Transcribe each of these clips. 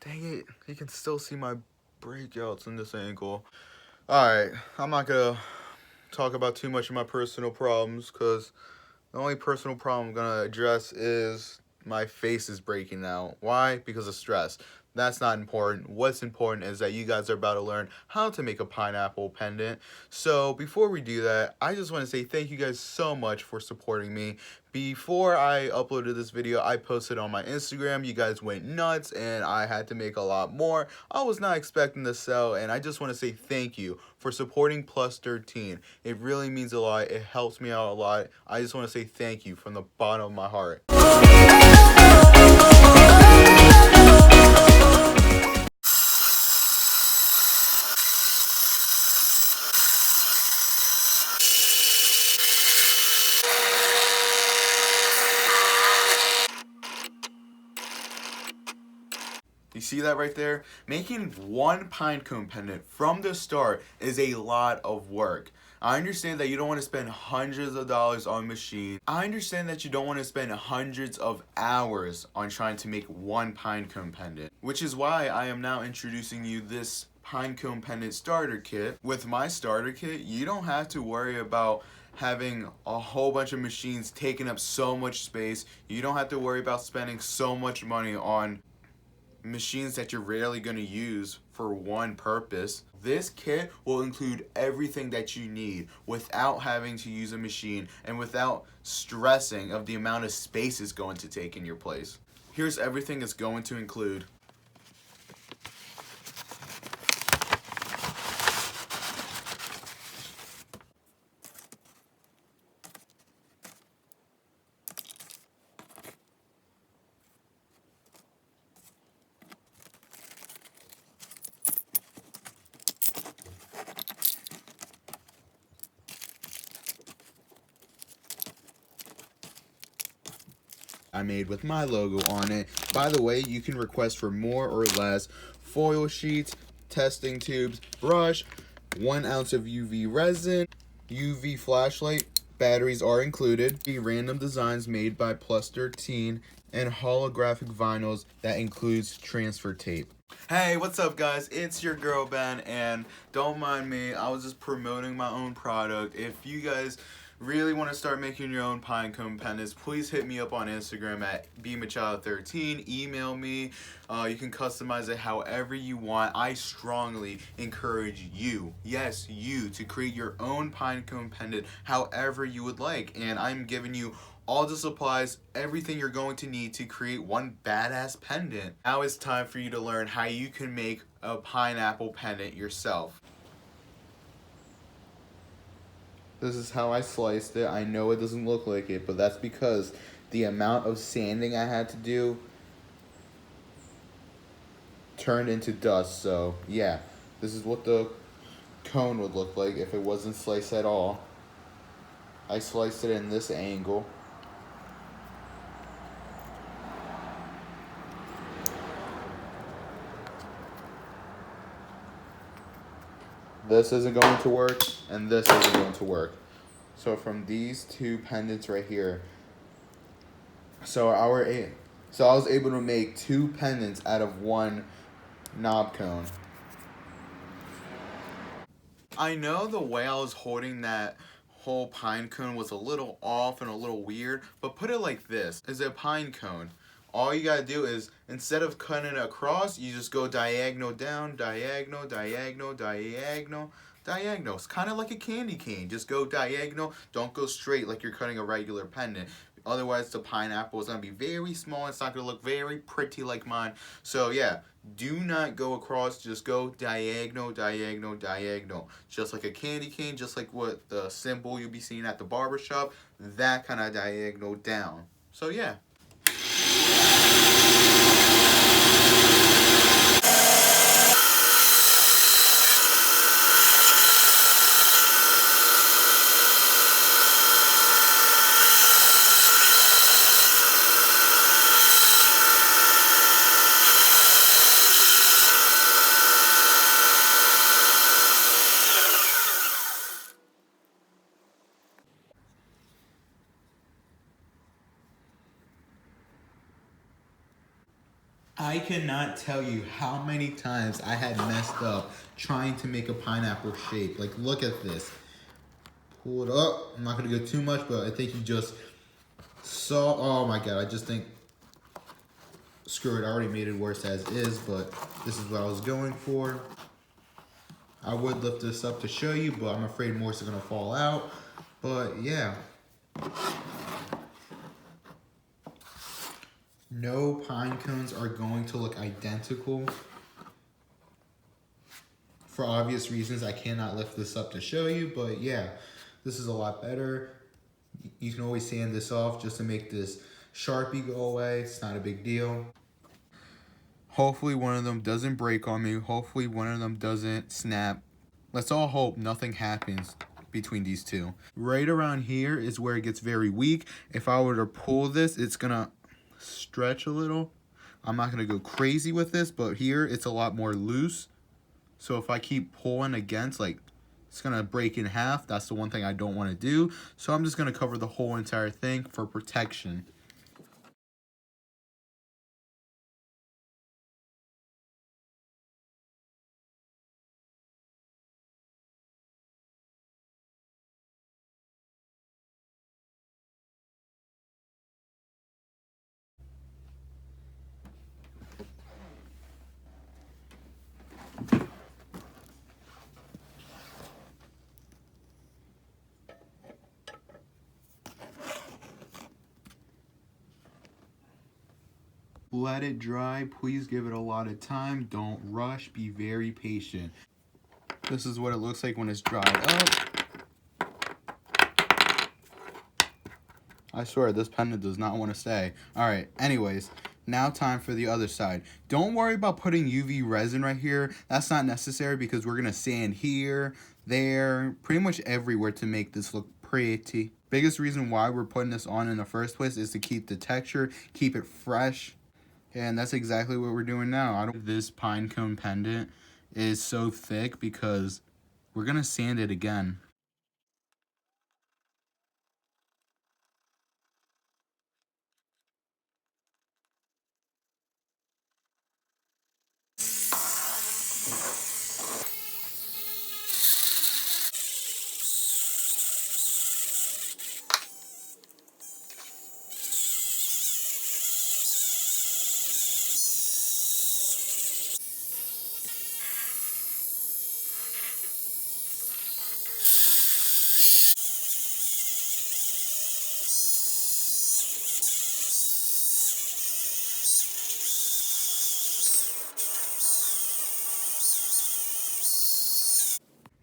Dang it, you can still see my breakouts in this angle. Alright, I'm not gonna talk about too much of my personal problems because the only personal problem I'm gonna address is my face is breaking out. Why? Because of stress. That's not important. What's important is that you guys are about to learn how to make a pineapple pendant. So before we do that, I just want to say thank you guys so much for supporting me. Before I uploaded this video, I posted on my Instagram. You guys went nuts and I had to make a lot more. I was not expecting to sell, and I just want to say thank you for supporting Plus 13. It really means a lot. It helps me out a lot. I just want to say thank you from the bottom of my heart. You see that right there? Making one pinecone pendant from the start is a lot of work. I understand that you don't want to spend hundreds of dollars on machine. I understand that you don't want to spend hundreds of hours on trying to make one pinecone pendant, which is why I am now introducing you this pinecone pendant starter kit. With my starter kit, you don't have to worry about having a whole bunch of machines taking up so much space. You don't have to worry about spending so much money on machines that you're rarely going to use for one purpose. This kit will include everything that you need without having to use a machine and without stressing of the amount of space it's going to take in your place. Here's everything it's going to include. I made with my logo on it. By the way, you can request for more or less foil sheets, testing tubes, brush, 1 ounce of UV resin, UV flashlight, batteries are included, random designs made by Plus 13, and holographic vinyls that includes transfer tape. Hey, what's up guys? It's your girl Ben, and don't mind me, I was just promoting my own product. If you guys really want to start making your own pinecone pendants, please hit me up on Instagram at beamchild13. Email me. You can customize it however you want. I strongly encourage you, yes, you, to create your own pinecone pendant however you would like. And I'm giving you all the supplies, everything you're going to need to create one badass pendant. Now it's time for you to learn how you can make a pineapple pendant yourself. This is how I sliced it. I know it doesn't look like it, but that's because the amount of sanding I had to do turned into dust. So yeah, this is what the cone would look like if it wasn't sliced at all. I sliced it in this angle. This isn't going to work, and this isn't going to work. So from these two pendants right here, so I was able to make 2 pendants out of 1 knob cone. I know the way I was holding that whole pine cone was a little off and a little weird, but put it like this: is a pine cone. All you gotta do is, instead of cutting it across, you just go diagonal down, diagonal, diagonal, diagonal, diagonal. It's kind of like a candy cane. Just go diagonal. Don't go straight like you're cutting a regular pendant. Otherwise, the pineapple is going to be very small. It's not going to look very pretty like mine. So, yeah, do not go across. Just go diagonal, diagonal, diagonal. Just like a candy cane, just like what the symbol you'll be seeing at the barbershop. That kind of diagonal down. So, yeah. I cannot tell you how many times I had messed up trying to make a pineapple shape. Like, look at this. Pull it up. I'm not gonna go too much, but I think you just saw. Oh my god, I just think. Screw it, I already made it worse as is, but this is what I was going for. I would lift this up to show you, but I'm afraid more is gonna fall out. But yeah. No pine cones are going to look identical. For obvious reasons, I cannot lift this up to show you, but yeah, this is a lot better. You can always sand this off just to make this Sharpie go away. It's not a big deal. Hopefully one of them doesn't break on me. Hopefully one of them doesn't snap. Let's all hope nothing happens between these two. Right around here is where it gets very weak. If I were to pull this, it's gonna stretch a little. I'm not gonna go crazy with this, but here it's a lot more loose. So if I keep pulling against, like, it's gonna break in half. That's the one thing I don't wanna do. So I'm just gonna cover the whole entire thing for protection. Let it dry. Please give it a lot of time. Don't rush. Be very patient. This is what it looks like when it's dried up. I swear, this pendant does not want to stay. Alright, anyways, now time for the other side. Don't worry about putting UV resin right here. That's not necessary because we're going to sand here, there, pretty much everywhere to make this look pretty. Biggest reason why we're putting this on in the first place is to keep the texture, keep it fresh. And that's exactly what we're doing now. This Pinecone pendant is so thick because we're going to sand it again.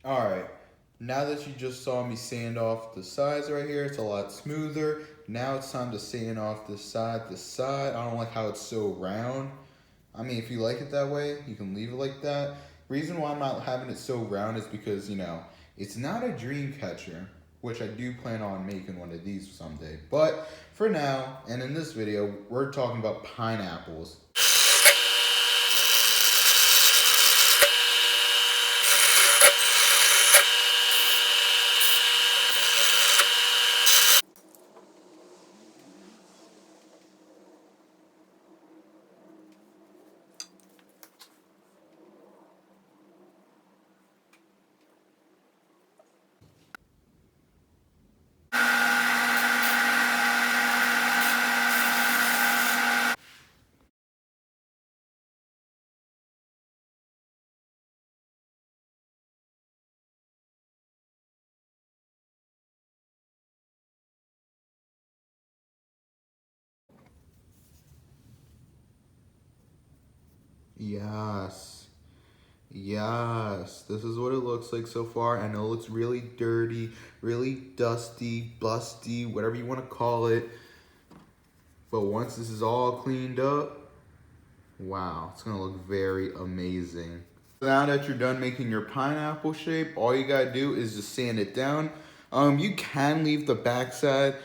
Alright, now that you just saw me sand off the sides right here, it's a lot smoother. Now it's time to sand off the side to side. I don't like how it's so round. I mean, if you like it that way, you can leave it like that. Reason why I'm not having it so round is because, you know, it's not a dream catcher, which I do plan on making one of these someday. But for now, and in this video, we're talking about pineapples. Yes. Yes. This is what it looks like so far. I know it looks really dirty, really dusty, busty, whatever you want to call it. But once this is all cleaned up, wow, it's going to look very amazing. Now that you're done making your pineapple shape, all you got to do is just sand it down. You can leave the backside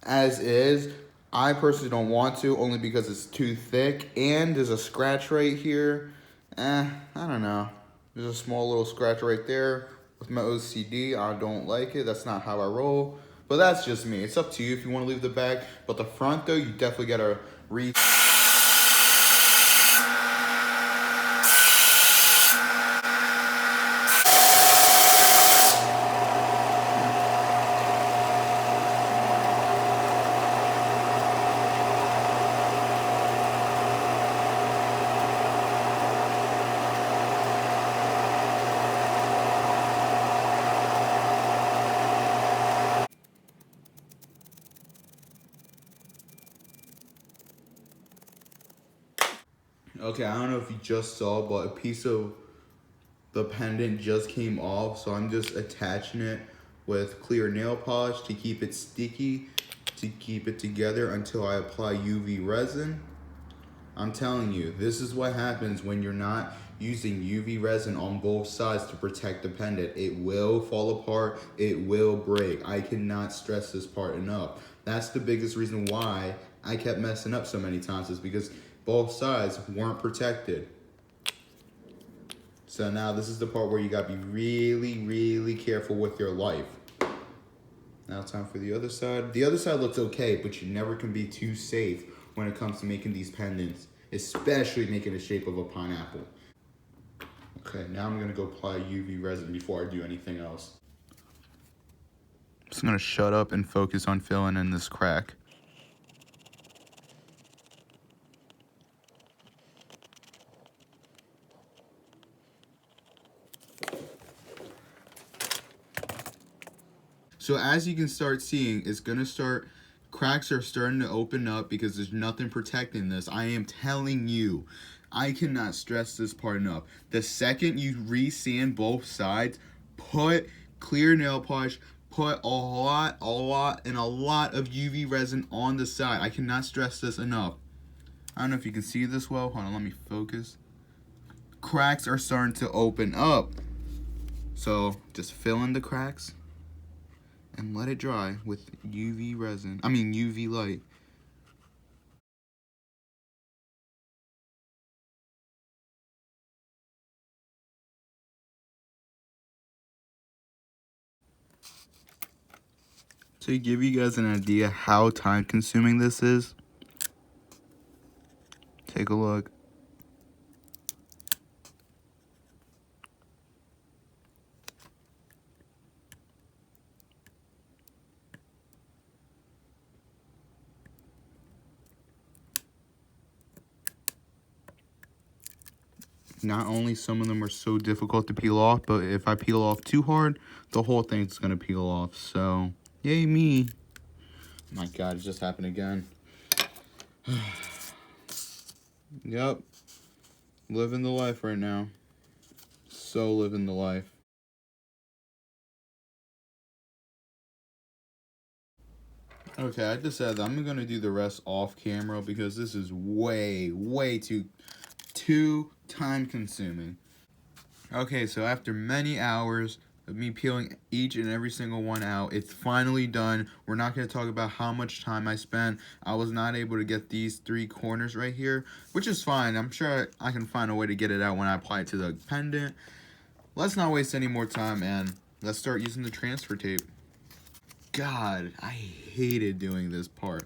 as is. I personally don't want to, only because it's too thick. And there's a scratch right here. I don't know. There's a small little scratch right there. With my OCD, I don't like it. That's not how I roll. But that's just me. It's up to you if you want to leave the back. But the front, though, you definitely got to Okay, I don't know if you just saw, but a piece of the pendant just came off, so I'm just attaching it with clear nail polish to keep it sticky, to keep it together until I apply UV resin. I'm telling you, this is what happens when you're not using UV resin on both sides to protect the pendant. It will fall apart, it will break. I cannot stress this part enough. That's the biggest reason why I kept messing up so many times, is because both sides weren't protected. So now this is the part where you gotta be really, really careful with your life. Now it's time for the other side. The other side looks okay, but you never can be too safe when it comes to making these pendants, especially making the shape of a pineapple. Okay, now I'm gonna go apply UV resin before I do anything else. I'm just gonna shut up and focus on filling in this crack. So as you can start seeing, cracks are starting to open up because there's nothing protecting this. I am telling you, I cannot stress this part enough. The second you re-sand both sides, put clear nail polish, put a lot of UV resin on the side. I cannot stress this enough. I don't know if you can see this well. Hold on, let me focus. Cracks are starting to open up. So just fill in the cracks and let it dry with UV light. To give you guys an idea how time consuming this is, take a look. Not only some of them are so difficult to peel off, but if I peel off too hard, the whole thing's gonna peel off. So, yay me. My God, it just happened again. Yep. Living the life right now. So living the life. Okay, I decided I'm gonna do the rest off camera because this is way too time consuming. Okay, so after many hours of me peeling each and every single one out, it's finally done. We're not going to talk about how much time I spent. I was not able to get these 3 corners right here, which is fine. I'm sure I can find a way to get it out when I apply it to the pendant. Let's not waste any more time, and let's start using the transfer tape. God, I hated doing this part.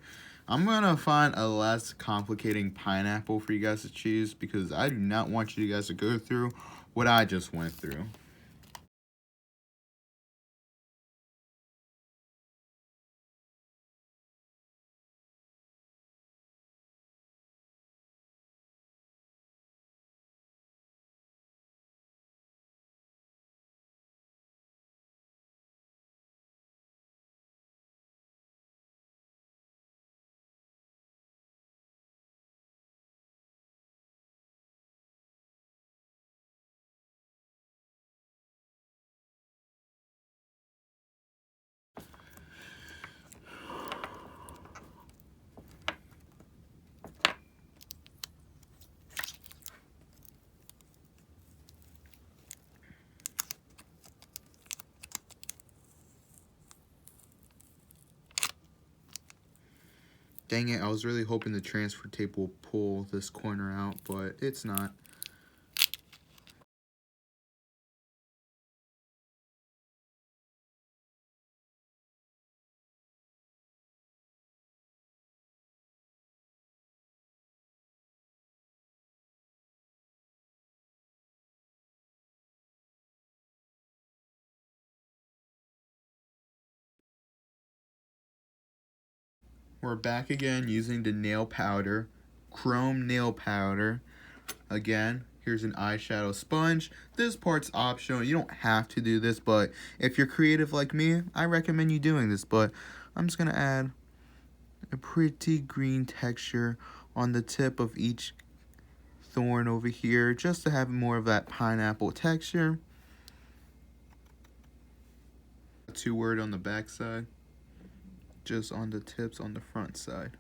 I'm going to find a less complicating pineapple for you guys to choose because I do not want you guys to go through what I just went through. Dang it, I was really hoping the transfer tape will pull this corner out, but it's not. We're back again using the nail powder, chrome nail powder. Again, here's an eyeshadow sponge. This part's optional. You don't have to do this, but if you're creative like me, I recommend you doing this. But I'm just going to add a pretty green texture on the tip of each thorn over here just to have more of that pineapple texture. 2 word on the back side, just on the tips on the front side.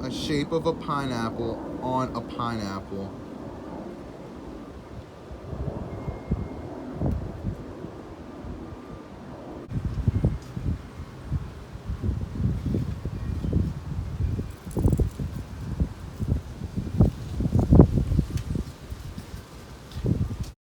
A shape of a pineapple on a pineapple.